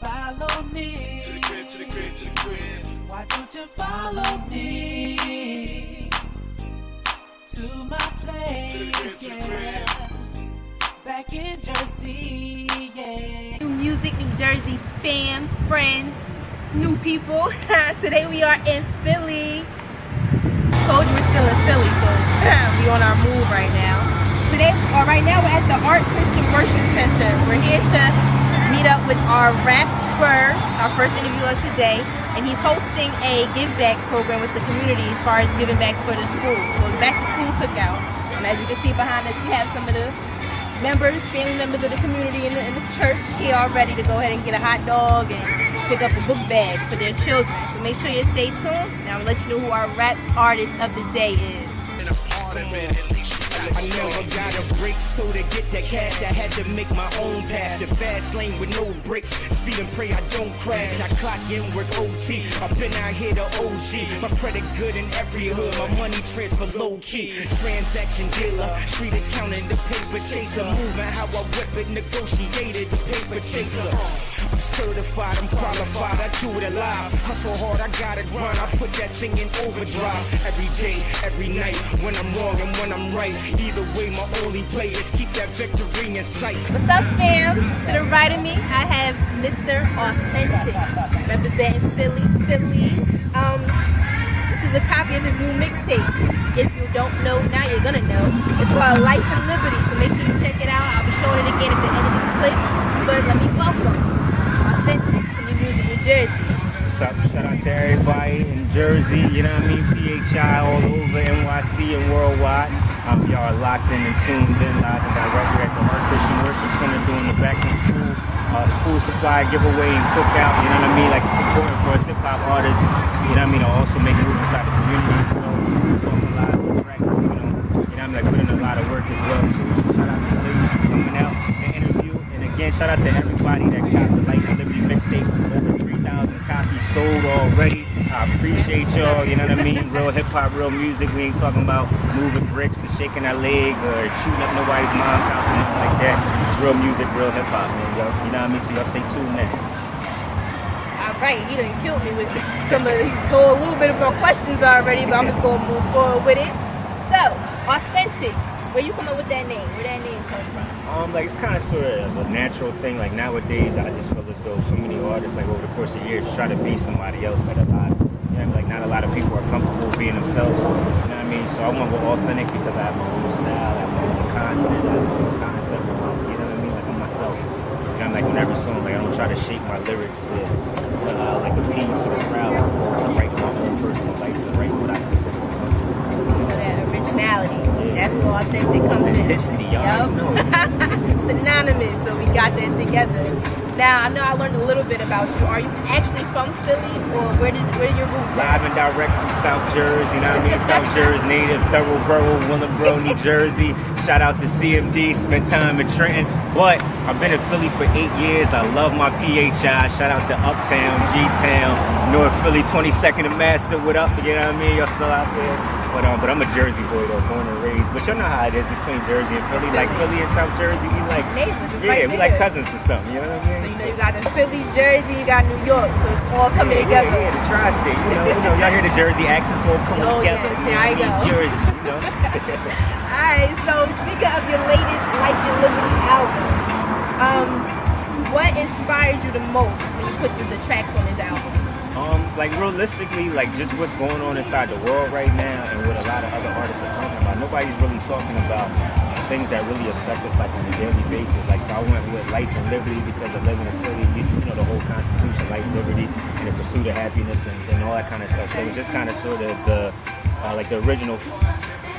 Follow me. To the crib, to the crib, to the crib. Why don't you follow me to my place? To the crib, to the crib. Back in Jersey, yeah. New music, New Jersey fam, friends, new people. Today we are in Philly. Told you we're still in Philly, so we on our move right now. Right now we're at the Art Christian Worship Center. We're here to meet up with our rapper, our first interview of today, and he's hosting a give back program with the community as far as giving back for the school. So it's back to school cookout, and as you can see behind us, we have some of the family members of the community in the church here all ready to go ahead and get a hot dog and pick up a book bag for their children. So make sure you stay tuned, and I'm gonna let you know who our rap artist of the day is. I never got a break, so to get that cash, I had to make my own path. The fast lane with no brakes, speed and pray I don't crash. I clock in with OT, I've been out here to OG. My credit good in every hood, my money transfer low key. Transaction dealer, street accountant, the paper chaser. Moving how I whip it, negotiated, the paper chaser. I'm certified, I'm qualified, I do it alive. Hustle hard, I gotta grind, I put that thing in overdrive. Every day, every night, when I'm wrong and when I'm right. Either way, my only play is keep that victory in sight. What's up, fam? To the right of me, I have Mr. Authentic, representing Philly. This is a copy of his new mixtape. If you don't know, now you're gonna know. It's called Life and Liberty, so make sure you check it out. I'll be showing it again at the end of this clip. But let me welcome Authentic to New Music, New Jersey. What's up? Shout out to everybody in Jersey, you know what I mean? PHI all over NYC and worldwide. Y'all are locked in and tuned in live and direct at the Art Christian Worship Center doing the back to school supply giveaway and cookout, you know what I mean? Like it's important for us hip hop artists, you know what I mean, to also make moves inside the community as well. Talking a lot of tracks, you know what I mean, like putting in a lot of work as well. So shout out to the ladies for coming out and interview. And again, shout out to everybody that got the Life and Liberty mixtape. Over 3,000 copies sold already. I appreciate y'all, you know what I mean? Real hip hop, real music. We ain't talking about moving bricks or shaking our leg or shooting up nobody's mom's house or nothing like that. It's real music, real hip hop, man. Yo, you know what I mean? So y'all stay tuned in. Alright, he done killed me with he told a little bit of more questions already, but I'm just gonna move forward with it. So, Authentic, where you come up with that name? Where that name come from? Like it's kind of sort of a natural thing. Like nowadays, I just feel as though so many artists, like over the course of years, try to be somebody else. Like not a lot of people are comfortable being themselves. You know what I mean? So I want to go authentic because I have my own style, I have my own content, I have my own concept. You know what I mean? Like I'm myself. And I'm like on every song, like I don't try to shape my lyrics to like a piece or a crowd. I write my own personal life, to write what I consider. That originality. Yeah. That's where Authentic comes in. Authenticity, y'all know. Synonymous, so we got that together. Now, I know I learned a little bit about you. Are you actually from Philly, or where are your roots? Live and direct from South Jersey, you know what I mean? South Jersey native, Thoroughborough, Willingboro, New Jersey. Shout out to CMD, spent time in Trenton. But I've been in Philly for 8 years. I love my PHI. Shout out to Uptown, G-Town, North Philly, 22nd and Master. What up? You know what I mean? Y'all still out there? But I'm a Jersey boy though, born and raised. But you know how it is between Jersey and Philly. Like Philly and South Jersey, we like neighbors. Yeah, we like cousins or something. You know what I mean? So you know you got the Philly, Jersey, you got New York, so it's all coming together. Yeah, the tri-state. You know, y'all hear the Jersey accents all coming together. Yes, here I go. Jersey, you know. Alright, so speaking of your latest Life and Liberty album, what inspired you the most when you put the tracks on this album? Like realistically, like just what's going on inside the world right now and what a lot of other artists are talking about. Nobody's really talking about things that really affect us like on a daily basis. Like so I went with Life and Liberty because of living in Philly, you know, the whole Constitution, life, liberty, and the pursuit of happiness and all that kind of stuff. So it's just kind of sort of the like the original,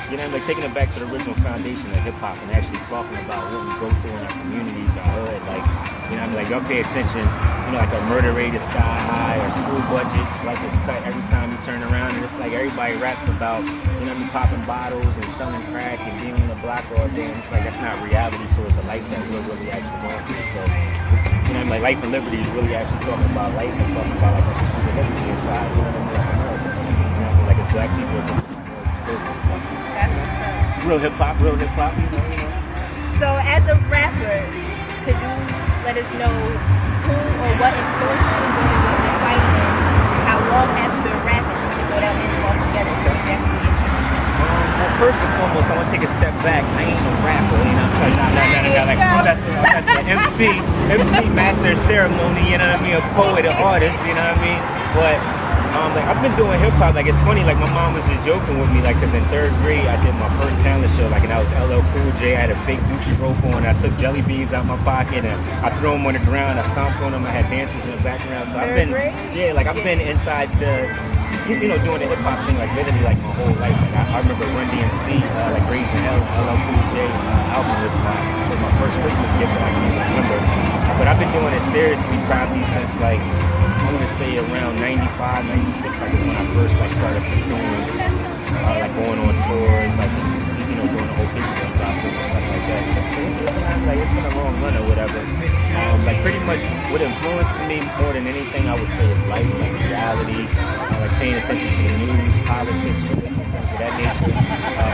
you know, like taking it back to the original foundation of hip hop and actually talking about what we go through in our communities, our hood, like, you know what I mean, like y'all pay attention, you know, like a murder rate is sky high or school budgets, like it's cut every time you turn around, and it's like everybody raps about, you know what I mean, popping bottles and selling crack and being on the block all day, and it's like that's not reality towards the life that we're really actually going through. So, you know, like Life and Liberty is really actually talking about life and talking about like the pursuit of liberty inside, you know what I mean, like America, you know, like as black people. That's what's up. real hip hop, you know. So as a rapper, could you let us know who or what influenced you when you were fighting, and how long have you been rapping to go down and all together? So exactly. Well, first and foremost, I want to take a step back. I ain't no rapper, you know what I'm saying? Like, that's an MC, master of ceremony, you know what I mean? A poet, an artist, you know what I mean? But like I've been doing hip hop. Like it's funny. Like my mom was just joking with me. Like because in 3rd grade I did my first talent show. Like and I was LL Cool J. I had a fake Gucci rope on. I took jelly beans out my pocket and I threw them on the ground. I stomped on them. I had dancers in the background. So I've been I've been inside the doing the hip hop thing like literally like my whole life. Like I remember Run DMC, like Raising Hell, LL Cool J album was my first Christmas gift that I can even remember. But I've been doing it seriously probably since like. I want to say around 95, 96, like when I first like started pursuing, like going on tours, like doing the whole big thing process and stuff like that. So it's been a long run or whatever. Like pretty much what influenced me more than anything I would say is life, like reality, like paying attention to the news, politics, things of that nature.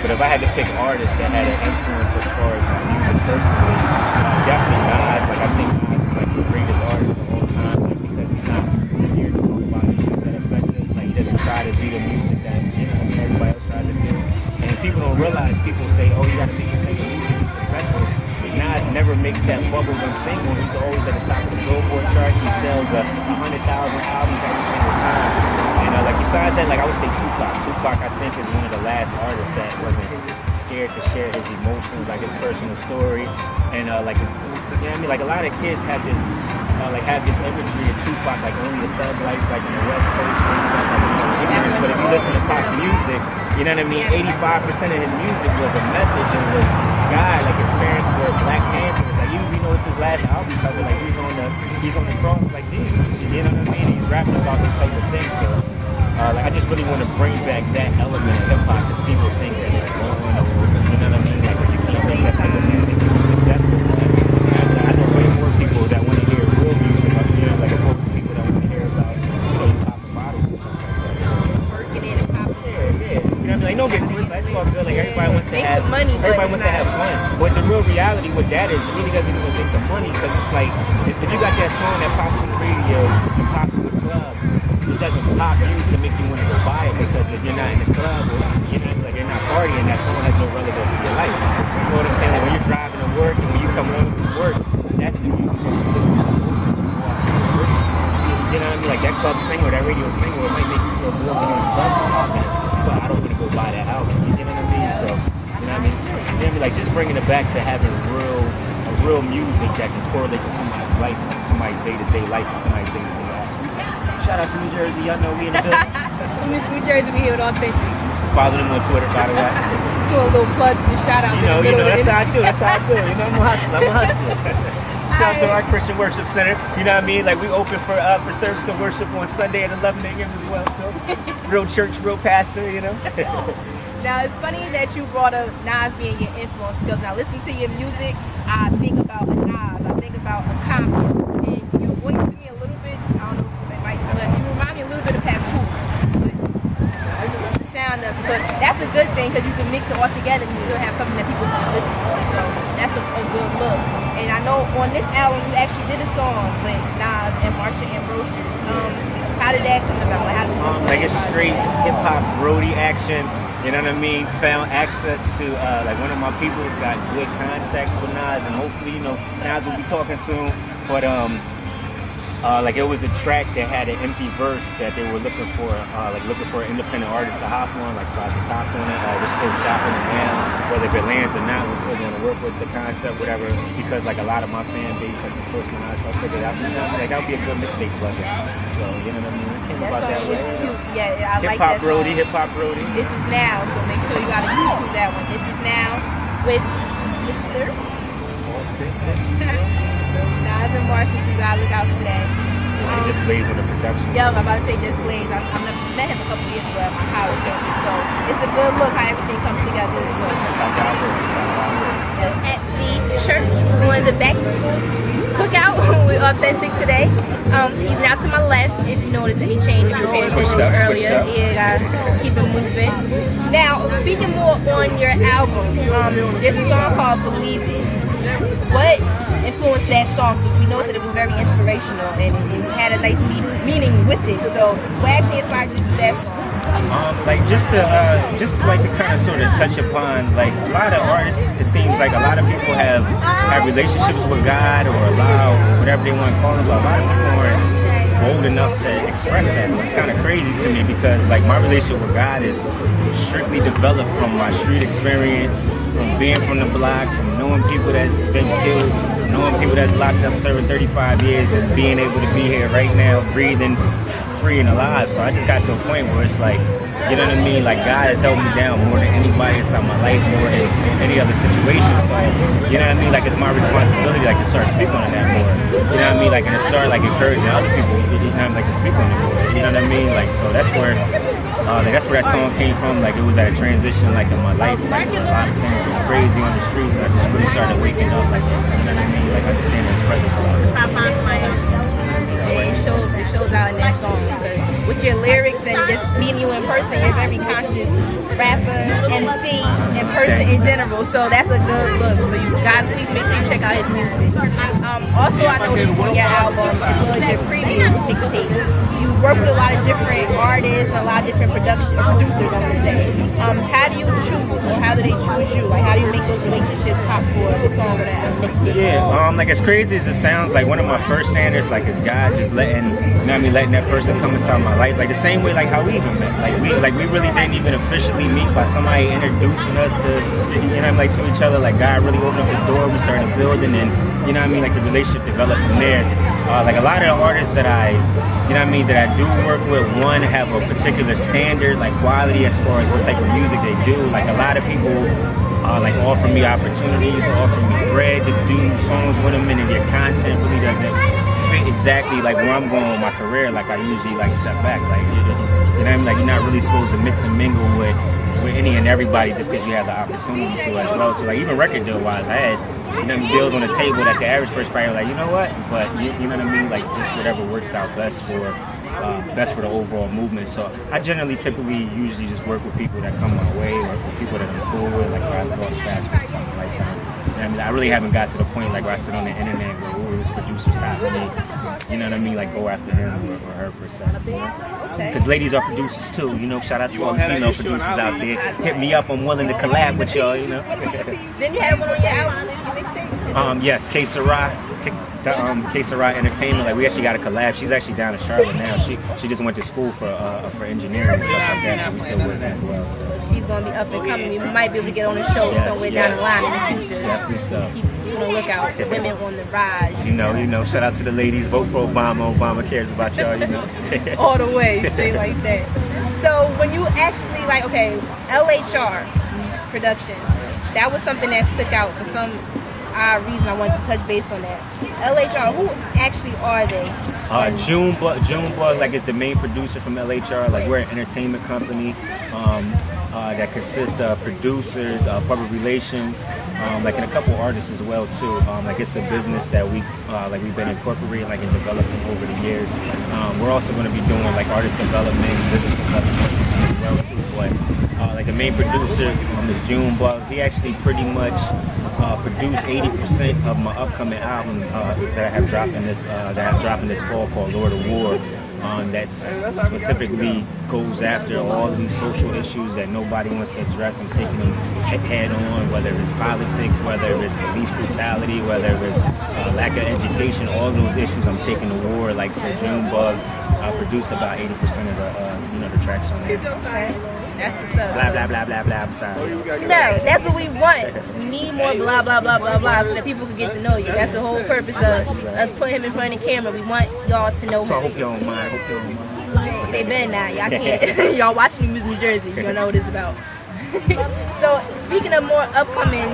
But if I had to pick artists that had an influence as far as my music personally, definitely Nas. Like I think Nas is like the greatest artist of all time. Like, because he's not scared to talk about issues that affect us. Like he doesn't try to do the music that everybody else tries to do. And people don't realize. People say, "Oh, you got to make your music to be successful." But Nas never makes that bubblegum single. He's always at the top of the Billboard charts. He sells 100,000 albums every single time. And like besides that, like I would say Tupac. Tupac, I think, is one of the last artists that wasn't scared to share his emotions, like his personal story, and like you know what I mean. Like a lot of kids have this. Have this imagery of Tupac like only a thug life like in the West Coast but if you listen to Pac's music, you know what I mean, 85% of his music was a message and was God, like his parents were Black Panthers. Like you even know it's his last album cover, like he's on the cross like Jesus, you know what I mean? He's rapping about this type of thing. So like I just really want to bring back that element of hip hop because people think that it's wrong or you know what I mean? Like you can't make that type of music successful. I know way more people that want to hear real music, like opposed to people that want to hear about, pop bottles and stuff like that. Working in a pop. Yeah. You know what I mean? Like, don't get twisted. That's all good. Like, everybody wants to have money, everybody wants to have fun. But the real reality with that is, it really doesn't even make the money because it's like, if you got that song that pops on the radio and pops in the club, it doesn't pop you to make you want to go buy it because if you're not in the club or like you're not partying, that song has no relevance to your life. You know what I'm saying? Like when you're driving to work and when you come home from work, that's the music that you listen to. You know what I mean? Like that club singer, that radio singer, it might make you feel more than the club. But I don't want to go buy that album. You know what I mean? So, you know what I mean? You know what I mean? Like just bringing it back to having real music that can correlate to somebody's life, somebody's day-to-day life, and somebody's day-to-day life. Shout out to New Jersey. Y'all know we in the building. New Jersey, we here with Authentic. Follow them on Twitter, by the way. Do a little plugs and shout outs. You know, that's how I do. That's how I do. You know, I'm a hustler. Shout out to our Christian Worship Center. You know what I mean? Like we open for service of worship on Sunday at 11 a.m. as well. So real church, real pastor. You know. Now it's funny that you brought up Nas being your influence because now listening to your music, I think about a Nas. I think about a Compton, and your voice to me a little bit. I don't know if it might, but you remind me a little bit of Pat Cool. I just love the sound of it. So that's a good thing because you can mix it all together and you still have something that people can listen to. So that's a good look. And I know on this album you actually did a song with Nas and Marsha Ambrosius. How did that come about? Like it's straight hip hop roadie action. You know what I mean? Found access to like one of my people has got good contacts with Nas, and hopefully Nas will be talking soon. But like it was a track that had an empty verse that they were looking for an independent artist to hop on. Like so I just hopped on it. We're still shopping it now, whether if it lands or not. We're still going to work with the concept, whatever. Because like a lot of my fan base like supports Nas, so I figured that would be a good mixtape plug-in. So you know what I mean? It came about that way. Yeah, I like that. Hip hop roadie. This is now, so make sure you gotta YouTube that one. This is now with Mr. Nas and Marsha, so you gotta look out for that. Just Blaze on the production. Yeah, I'm about to say Just Blaze. I met him a couple years ago at my college campus, so it's a good look how everything comes together. That's how God works. At the church on the back to school cookout with it authentic today. He's now to my left. If you notice any change, if you paid attention earlier, yeah, keep it moving. Now, speaking more on your album, there's a song called "Believe It." What influenced that song? Because we know that it was very inspirational and it had a nice meaning with it. So, what actually inspired you to do that song? Like just to kind of sort of touch upon, like a lot of artists, it seems like a lot of people have relationships with God or Allah or whatever they want to call them, but a lot of people aren't bold enough to express that. It's kind of crazy to me because like my relationship with God is strictly developed from my street experience, from being from the block, from knowing people that's been killed, knowing people that's locked up serving 35 years and being able to be here right now, breathing, free and alive. So I just got to a point where it's like, you know what I mean? Like God has held me down more than anybody inside my life, more than any other situation. So, you know what I mean? Like it's my responsibility like to start speaking on that more. You know what I mean? Like and to start like encouraging other people, you know, like to speak on it more. You know what I mean? Like so that's where that song came from. Like it was at a transition like in my life. Like a lot of things was crazy on the streets and I just really started waking up like, you know what I mean? Like understanding his presence a lot. It shows out in that song. With your lyrics and just meeting you in person, you're a very conscious rapper, MC, and person in general. So that's a good look. So you guys, please make sure you check out his music. Also, I noticed on your album, as well as your previous mixtape, you work with a lot of different artists, a lot of different producers, I'm gonna say. How do you choose, or how do they choose you? Like, how do you make those relationships pop for a song or a mixtape? Yeah, like as crazy as it sounds, like one of my first standards, like is God just letting, you know what I mean, letting that person come inside my life, like the same way like how we even met. Like we really didn't even officially meet by somebody introducing us to, you know, like to each other. Like God really opened up the door, we started building, and you know what I mean, like the relationship developed from there. Like a lot of the artists that I, you know what I mean, that I do work with, one have a particular standard, like quality as far as what type of music they do. Like a lot of people like offer me opportunities, offer me bread to do songs with them, and then their content really doesn't fit exactly like where I'm going with my career. Like I usually like step back, like you know what I mean, like you're not really supposed to mix and mingle with any and everybody just because you have the opportunity to as well. So like even record deal wise, I had, you know, deals on the table that the average person probably like, you know what, but you know what I mean, like just whatever works out best for the overall movement. So I typically usually just work with people that come my way, or with people that I'm cool with, like where I've crossed paths with in my lifetime. And I mean, I really haven't got to the point like where I sit on the internet and go, oh, this producer's hot with me. You know what I mean? Like go after him or her per se. Because ladies are producers too, you know. Shout out to all the female producers out there. Hit me up, I'm willing to collab with y'all, you know. Then you have one on your album, your mixtape? Yes, K Sarah Entertainment. Like we actually got a collab. She's actually down in Charlotte now. She just went to school for engineering and stuff like that, so we still working as well. So she's gonna be up and coming. We might be able to get on the show somewhere down the line in the future. Definitely so. Keep on the lookout. Women on the rise. You know. Shout out to the ladies. Vote for Obama. Obama cares about y'all. You know. All the way, straight like that. So when you actually like, okay, LHR production, that was something that stuck out for some reason. I wanted to touch base on that. LHR, who actually are they? Junebug, like is the main producer from LHR. Like we're an entertainment company that consists of producers, public relations, like and a couple artists as well too. Like it's a business that we've been incorporating like and developing over the years. We're also going to be doing like artist development, business development as well too. But like the main producer is Junebug. He actually pretty much produced 80% of my upcoming album that I have dropping this fall called Lord of War. That specifically goes after all these social issues that nobody wants to address. I'm taking them head on, whether it's politics, whether it's police brutality, whether it's lack of education, all those issues I'm taking to war. Like so Junebug produced about 80% of the tracks on there. That's what's up. Blah, blah, blah, blah, blah. I'm sorry. No, that's what we want. We need more blah, blah, blah, blah, blah, so that people can get to know you. That's the whole purpose of us putting him in front of the camera. We want y'all to know him. So I hope y'all don't mind. They been now. Y'all can't. Y'all watching me, Miss New Jersey. You know what it's about. So, speaking of more upcoming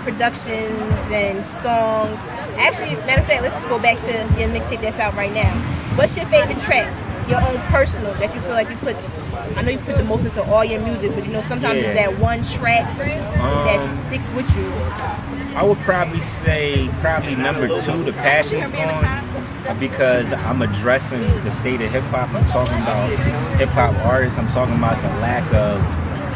productions and songs, actually, matter of fact, let's go back to your mixtape that's out right now. What's your favorite track? Your own personal that you feel like you put. I know you put the most into all your music, but you know sometimes it's that one track that sticks with you? I would probably say number 2, the passion's gone, because I'm addressing the state of hip hop. I'm talking about hip hop artists. I'm talking about the lack of,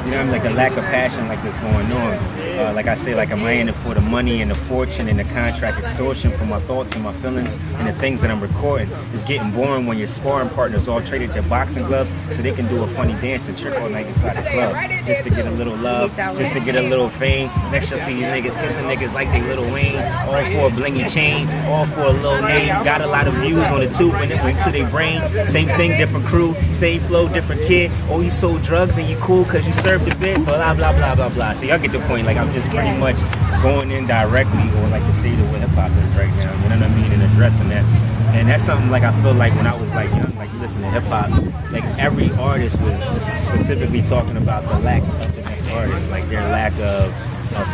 you know what I mean, like the lack of passion like that's going on. Like I say, like, am I in it for the money and the fortune and the contract extortion for my thoughts and my feelings and the things that I'm recording? It's getting boring when your sparring partners all traded their boxing gloves so they can do a funny dance and trick all night inside the club just to get a little love, just to get a little fame. Next you'll see these niggas kissing niggas like they Lil Wayne, all for a blingy chain, all for a little name. Got a lot of views on the tube when it went to their brain. Same thing, different crew, same flow, different kid. Oh, you sold drugs and you cool because you served a bit, so blah, blah, blah, blah, blah. So y'all get the point. Like, I'm just pretty much going in directly on like the state of where hip hop is right now, you know what I mean, and addressing that. And that's something like I feel like when I was like young, like you listen to hip hop, like every artist was specifically talking about the lack of the next artist, like their lack of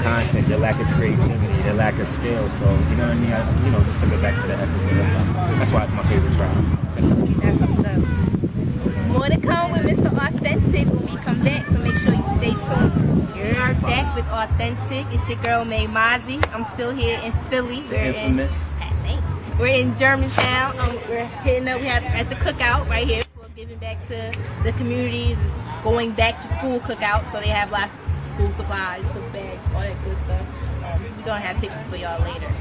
content, their lack of creativity, their lack of skill. So you know what I mean, just to go back to the essence of hip hop. That's why it's my favorite track. That's what's up. More to come with Mr. Authentic when we come back, so make sure you stay tuned. You're back with Authentic. It's your girl May Mozzie. I'm still here in Philly. The infamous. We're in Germantown. We're hitting up. We have at the cookout right here for giving back to the communities. Going back to school cookout, so they have lots of school supplies, cook bags, all that good stuff. We're gonna have pictures for y'all later.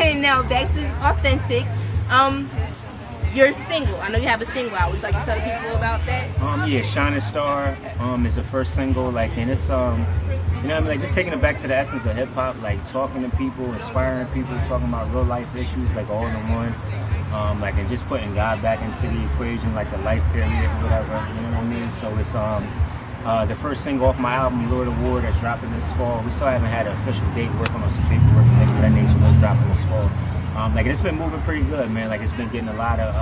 And now back to Authentic. Your single. I know you have a single out. Would you like to tell people about that? Yeah, Shining Star is the first single, like, and it's you know what I mean, like just taking it back to the essence of hip hop, like talking to people, inspiring people, talking about real life issues, like all in one. Like, and just putting God back into the equation, like the life period or whatever, you know what I mean? So it's the first single off my album, Lord of War, that's dropping this fall. We still haven't had an official date, working on some paperwork and things of that nature, but it's dropping this fall. Like, it's been moving pretty good, man. Like, it's been getting a lot of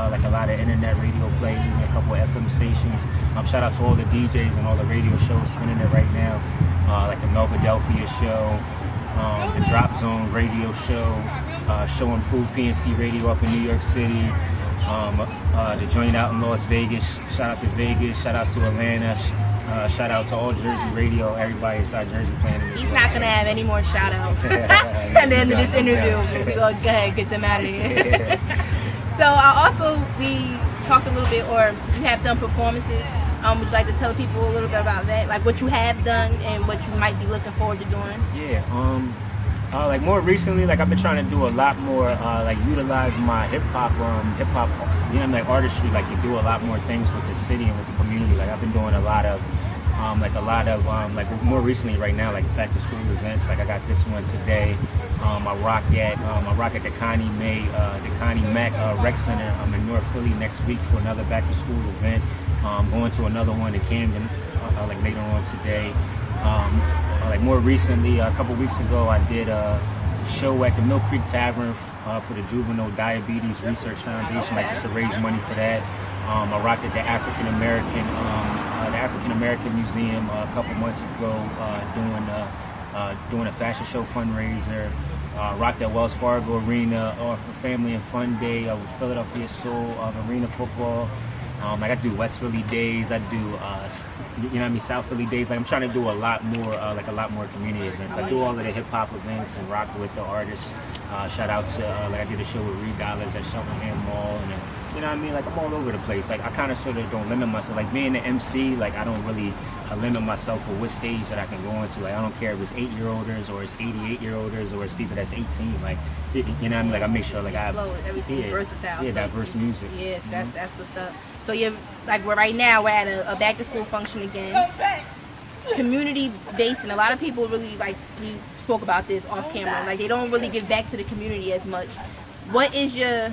internet radio play, even a couple of FM stations. Shout out to all the DJs and all the radio shows spinning it right now, like the Melpadelphia show, the Drop Zone radio show, Show Improved PNC Radio up in New York City, the joint out in Las Vegas. Shout out to Vegas. Shout out to Atlanta. Shout out to all Jersey radio, everybody inside Jersey playing. He's not going to have any more shout outs at the end of this interview. We're going to go ahead and get them out of here. So we talked a little bit, or you have done performances. Would you like to tell people a little bit about that? Like what you have done and what you might be looking forward to doing? Yeah. Like more recently, like I've been trying to do a lot more, like utilize my hip hop, you know, like artistry, like to do a lot more things with the city and with the community. Like I've been doing a lot of like more recently right now, like back to school events. Like I got this one today. I rock at the Connie Mack Rec Center. I'm in North Philly next week for another back to school event. Going to another one in Camden like later on today. Like more recently, a couple weeks ago, I did a show at the Mill Creek Tavern for the Juvenile Diabetes Research Foundation, like just to raise money for that. I rocked at the African American Museum a couple months ago, doing a fashion show fundraiser. Rocked at Wells Fargo Arena for Family and Fun Day with Philadelphia Soul Arena football. Like I do West Philly days, I do you know what I mean, South Philly days. Like I'm trying to do a lot more community events. I do all of the hip hop events and rock with the artists. Shout out to like I did a show with Reed Dollars at Cheltenham Mall, and you know what I mean, like I'm all over the place. Like I kind of sort of don't limit myself. Like being the MC, like I don't really limit myself for what stage that I can go into. Like I don't care if it's 8-year-olders or it's 88-year-olders or it's people that's 18. Like you know what I mean. Like I make sure like I have everything versatile. Yeah, diverse music. Yes, that's what's up. So you're like right now we're at a back to school function again. Community based, and a lot of people really like we spoke about this off camera. Like they don't really give back to the community as much. What is your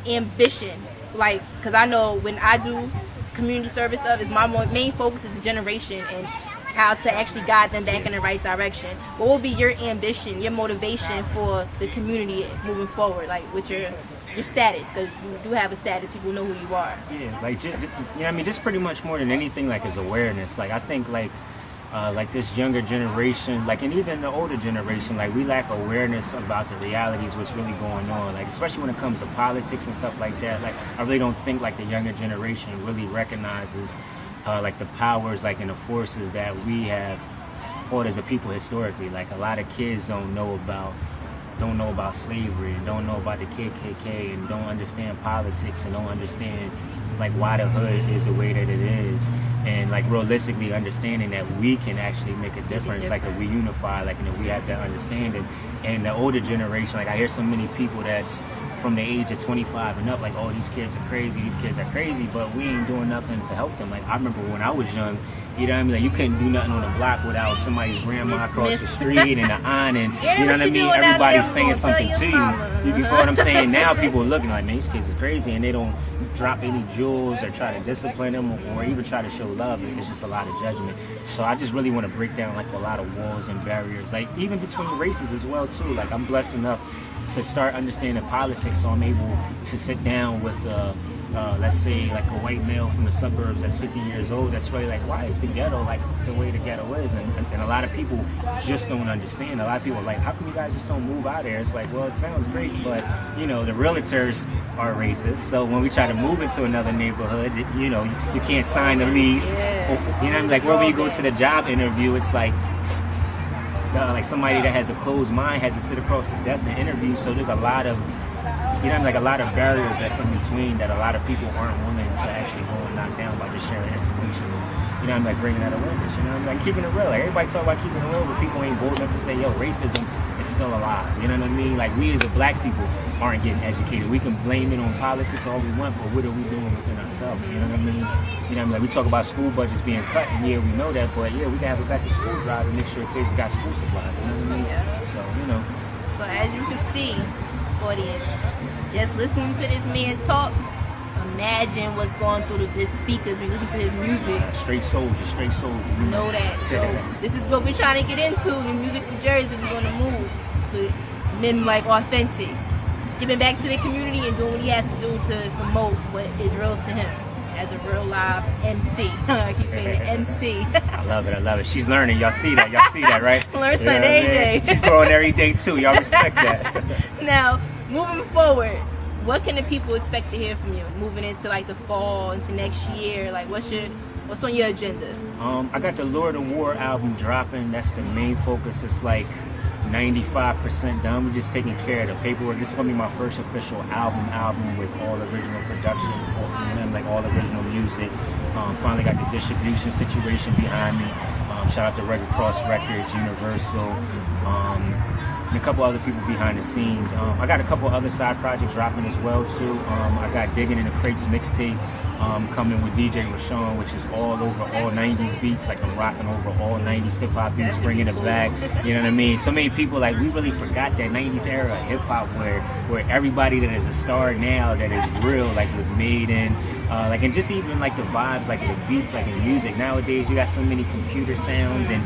ambition? Like, because I know when I do community service stuff, is my main focus is the generation and how to actually guide them back in the right direction. What will be your ambition, your motivation for the community moving forward, like with your status? Because you do have a status, people know who you are. Yeah, like you know what I mean, just pretty much more than anything, like is awareness. Like I think like this younger generation, like, and even the older generation, like we lack awareness about the realities, what's really going on, like especially when it comes to politics and stuff like that. Like I really don't think like the younger generation really recognizes like the powers, like, and the forces that we have fought as a people historically. Like a lot of kids don't know about slavery, and don't know about the KKK, and don't understand politics, and don't understand like why the hood is the way that it is, and like realistically understanding that we can actually make a difference, like if we unify, like, and if we have that understanding. And the older generation, like I hear so many people that's from the age of 25 and up, like, oh, these kids are crazy, but we ain't doing nothing to help them. Like I remember when I was young, you know what I mean? Like you couldn't do nothing on the block without somebody's grandma across the street and the aunt, and you know what I mean? Everybody's saying something to you. You feel what I'm saying? Now people are looking like, man, these kids is crazy, and they don't drop any jewels or try to discipline them or even try to show love. It's just a lot of judgment. So I just really want to break down like a lot of walls and barriers, like even between races as well too. Like I'm blessed enough to start understanding politics, so I'm able to sit down with let's say like a white male from the suburbs that's 50 years old that's really like, why is the ghetto like the way the ghetto is? And a lot of people just don't understand. A lot of people are like, how come you guys just don't move out there? It's like, well, it sounds great, but you know, the realtors are racist, so when we try to move into another neighborhood, you know, you can't sign the lease. You know what I mean? Like when you go to the job interview, it's like somebody that has a closed mind has to sit across the desk and interview. So there's a lot of, you know, like a lot of barriers that's in between that a lot of people aren't willing to actually go and knock down by just sharing information. You know, I'm like bringing that awareness. You know, I'm like keeping it real. Like everybody talk about keeping it real, but people ain't bold enough to say, yo, racism is still alive. You know what I mean? Like we as a black people aren't getting educated. We can blame it on politics all we want, but what are we doing within ourselves? You know what I mean? You know, like we talk about school budgets being cut, and yeah, we know that, but yeah, we can have a back to school drive and make sure kids got school supplies. You know what I mean? So you know. So as you can see, audience, just listening to this man talk, imagine what's going through the speakers. We listen to his music. Straight soldier. You know that. So this is what we're trying to get into. The music for Jersey, we're going to move to men like authentic, giving back to the community and doing what he has to do to promote what is real to him as a real live MC. I keep saying the MC. I love it. She's learning. Y'all see that, right? Learn something every day. She's growing every day too. Y'all respect that. Now, moving forward, what can the people expect to hear from you moving into like the fall, into next year? Like what's on your agenda? I got the Lord of War album dropping. That's the main focus. It's like 95% done. We're just taking care of the paperwork. This is gonna be my first official album with all original production, and like all original music. Finally got the distribution situation behind me. Shout out to Red Cross Records, Universal, and a couple other people behind the scenes. I got a couple other side projects dropping as well too. I got Digging in the Crates mixtape coming with DJ Rashawn, which is all over all 90s beats. Like I'm rocking over all 90s hip hop beats, bringing it back. You know what I mean? So many people, like, we really forgot that 90s era of hip hop where everybody that is a star now that is real, like, was made in. Like, and just even like the vibes, like the beats, like in music. Nowadays, you got so many computer sounds and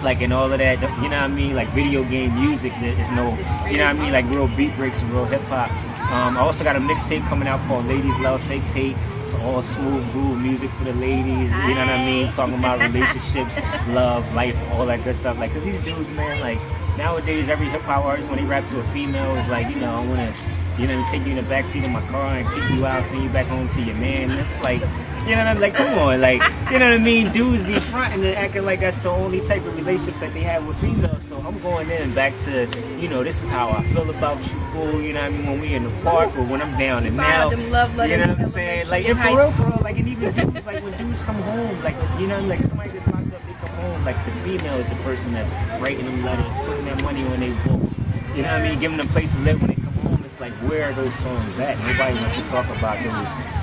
like and all of that. You know what I mean? Like video game music. There's no, you know what I mean? Like real beat breaks and real hip hop. I also got a mixtape coming out called Ladies Love Fakes Hate. It's all smooth groove music for the ladies. You know what I mean? Talking about relationships, love, life, all that good stuff. Like, cause these dudes, man, like nowadays, every hip hop artist when they rap to a female is like, you know, I wanna, you know, take you in the backseat of my car and kick you out, send you back home to your man. And it's like, you know what I mean? Like, come on, like, you know what I mean? Dudes be fronting and acting like that's the only type of relationships that they have with females. So I'm going in back to, you know, this is how I feel about you, fool. You know what I mean? When we in the park or when I'm down and out. You know what I'm saying? Like, and for real, like, and even dudes, like, when dudes come home, like, you know, like, somebody gets locked up, they come home, like, the female is the person that's writing them letters, putting their money on their books. You know what I mean? Giving them a place to live when they come home. It's like, where are those songs at? Nobody wants to talk about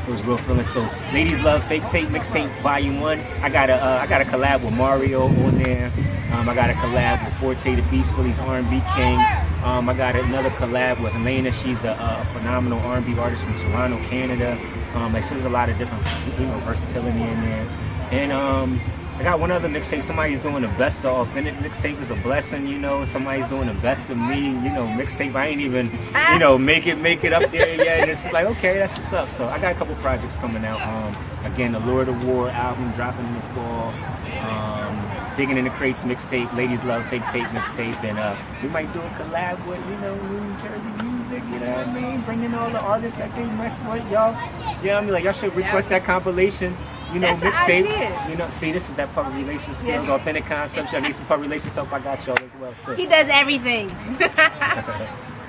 those real feelings. So, Ladies Love Fake Hate mixtape volume 1. I got a collab with Mario on there. I got a collab with Forte the Beast for these R&B King. I got another collab with Helena. She's a phenomenal R&B artist from Toronto, Canada. Like, so there's a lot of different, you know, versatility in there. And I got one other mixtape. Somebody's doing the best of authentic mixtape is a blessing, you know. Somebody's doing the best of me, you know, mixtape. I ain't even, you know, make it up there yet. And it's just like, okay, that's what's up. So I got a couple projects coming out. Again, the Lord of War album dropping in the fall. Digging in the Crates mixtape, Ladies Love Fake Hate mixtape, and we might do a collab with, you know, New Jersey music, you know what I mean? Bringing all the artists that they mess with, y'all. You know what I mean? Like, y'all should request that compilation. That's the mixtape. idea. See, this is that public relations skills, authentic concepts. I need some public relations help. I got y'all as well too. He does everything.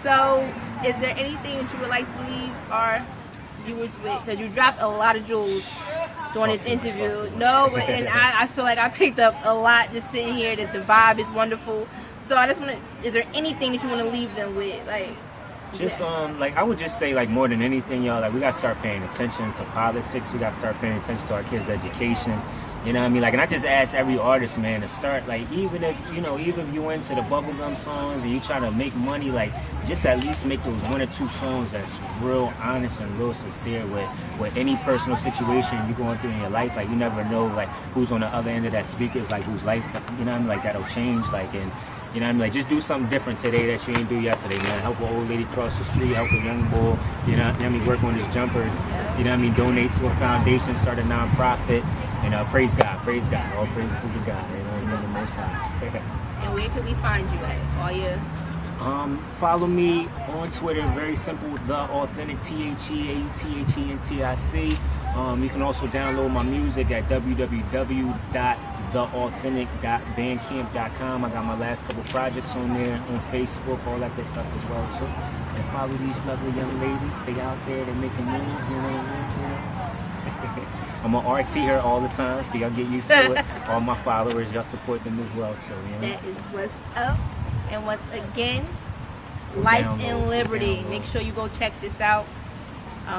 So, is there anything that you would like to leave our viewers with? Because you dropped a lot of jewels during this interview. No, but and I feel like I picked up a lot just sitting here. That the vibe is wonderful. So I just want to. Is there anything that you want to leave them with, like? Just like I would just say, like, more than anything, y'all, like, we gotta start paying attention to politics. We gotta start paying attention to our kids' education. You know what I mean? Like, and I just ask every artist, man, to start, like, even if you into the bubblegum songs and you try to make money, like, just at least make those 1 or 2 songs that's real honest and real sincere with any personal situation you're going through in your life. Like, you never know, like, who's on the other end of that speaker, like, whose life, you know what I mean? Like, that'll change, like, and you know what I mean? Like, just do something different today that you didn't do yesterday, man. Help an old lady cross the street, help a young boy, you know what I mean, work on his jumper, you know what I mean, donate to a foundation, start a non-profit, and praise God, all praise to God, you know what I mean, the Most High. And where can we find you at? All your... Follow me on Twitter, very simple, The Authentic, TheAuthentic. You can also download my music at www.theauthentic.bandcamp.com. I got my last couple projects on there, on Facebook, all that good stuff as well too. And follow these lovely young ladies. Stay out there, they're making moves, you know. I'm on RT here all the time, so y'all get used to it. All my followers, y'all support them as well too. You know? That is what's up. And once again, Life and Liberty. Make sure you go check this out.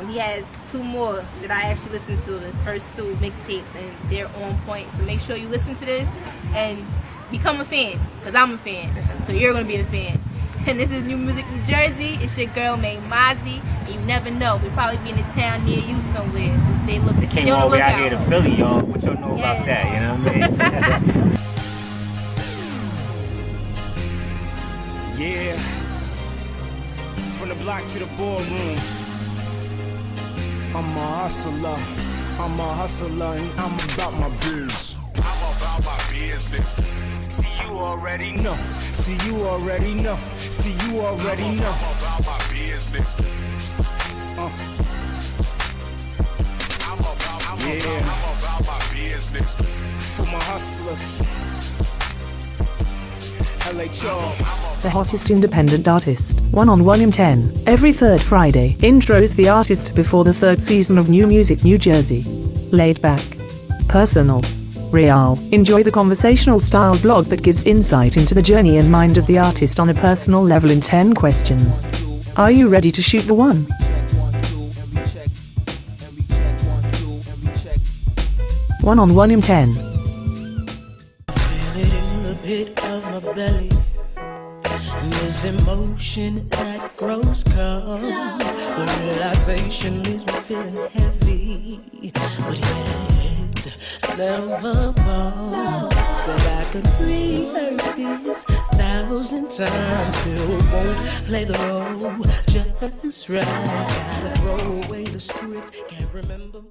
He has 2 more that I actually listened to, his first 2 mixtapes, and they're on point. So make sure you listen to this and become a fan, because I'm a fan. So you're going to be a fan. And this is New Music New Jersey. It's your girl, May Mozzie. And you never know, we'll probably be in a town near you somewhere. So stay looking. They came all the way out here to Philly, y'all. What y'all know about that, you know what I mean? Yeah, from the block to the ballroom. I'm a hustler, and I'm about my business. I'm about my business. See, you already know. See, you already know. See, you already know. I'm about my business. I'm about my business. For my hustlers. LHO. The hottest independent artist, 1-on-1 in 10, every 3rd Friday. Intros the artist before the 3rd season of New Music New Jersey. Laid back, personal, real. Enjoy the conversational style blog that gives insight into the journey and mind of the artist on a personal level in 10 questions. Are you ready to shoot the one? 1-on-1 in 10. Feel it in the pit of my belly. And there's emotion that grows calm. The realization leaves me feeling heavy, but yet never fall. Said I could rehearse this 1,000 times, still won't play the role just right. Gotta throw away the script, can't remember.